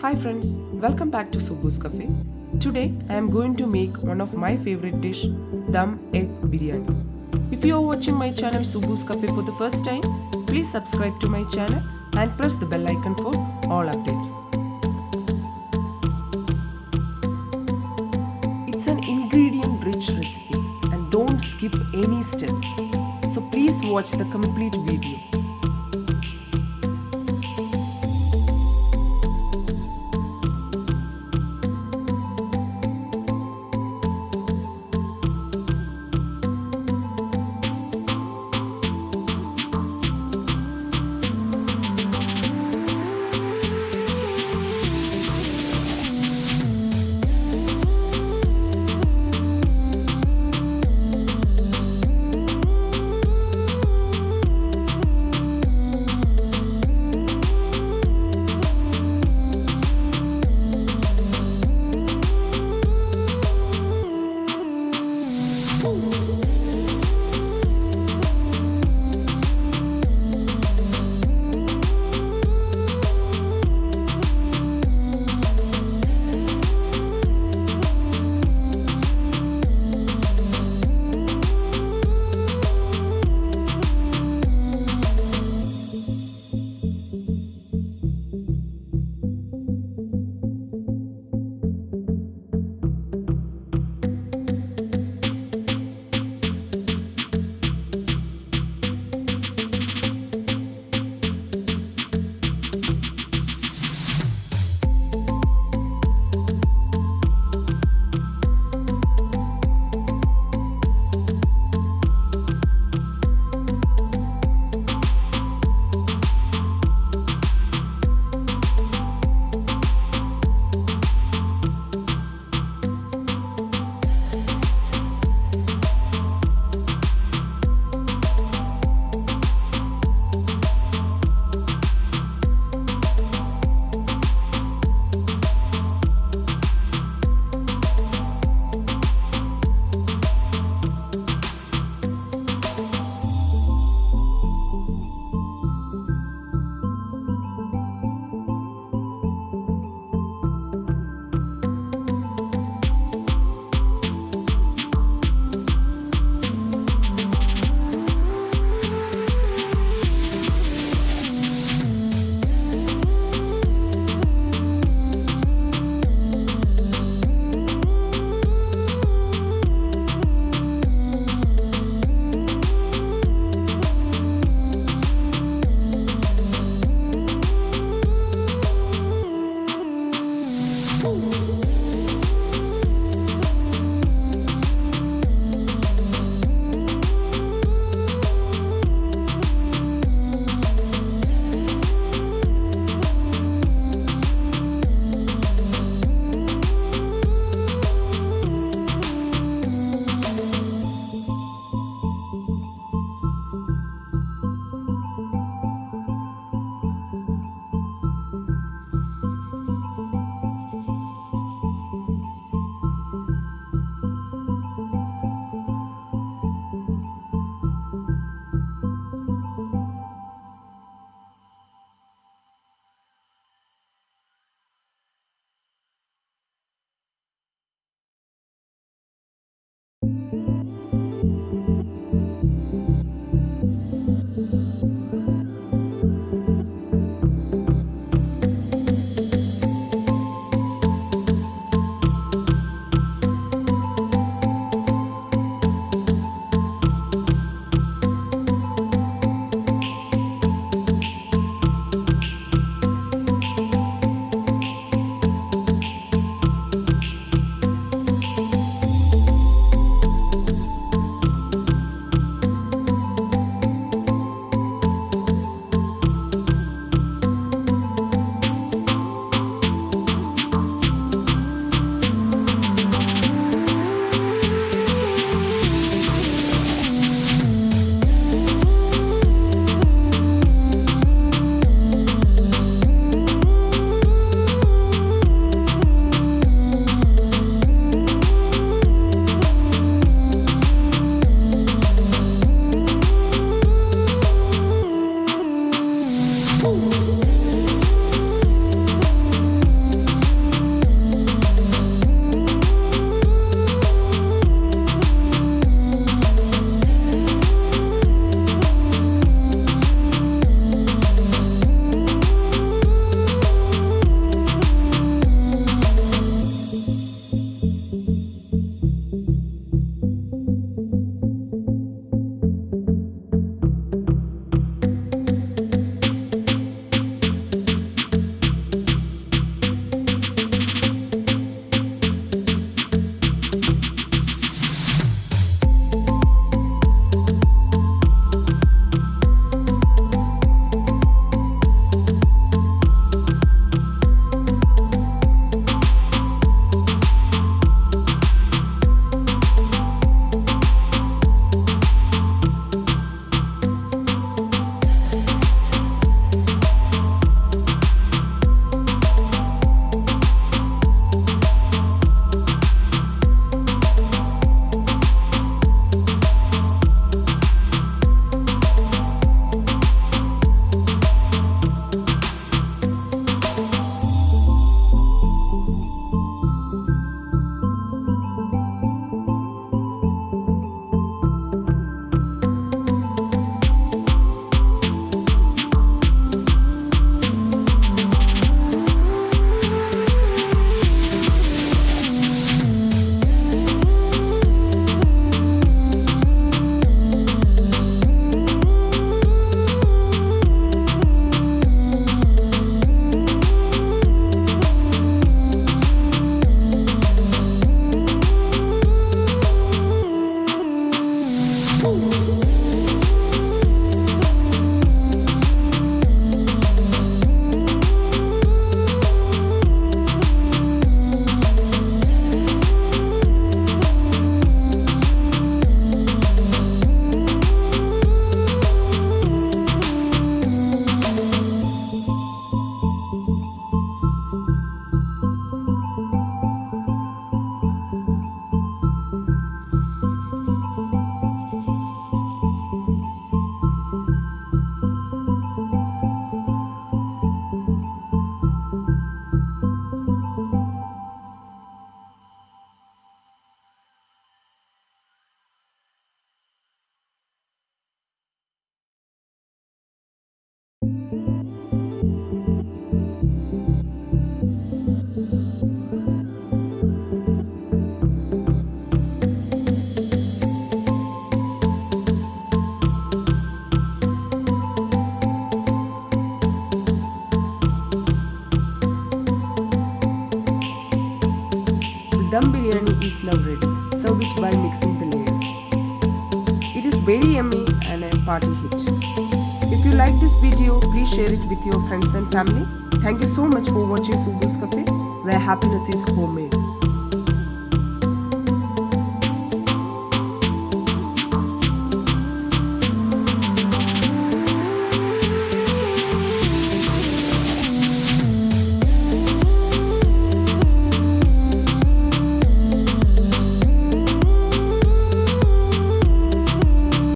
Hi friends, welcome back to Suboos Cafe. Today I am going to make one of my favorite dish, Dum Egg Biryani. If you are watching my channel Suboos Cafe for the first time, please subscribe to my channel and press the bell icon for all updates. It's an ingredient rich recipe and don't skip any steps. So please watch the complete video. Dum Biryani is now ready. Serve it by mixing the layers. It is very yummy and a party hit. If you like this video, please share it with your friends and family. Thank you so much for watching Suboos Cafe, where happiness is homemade.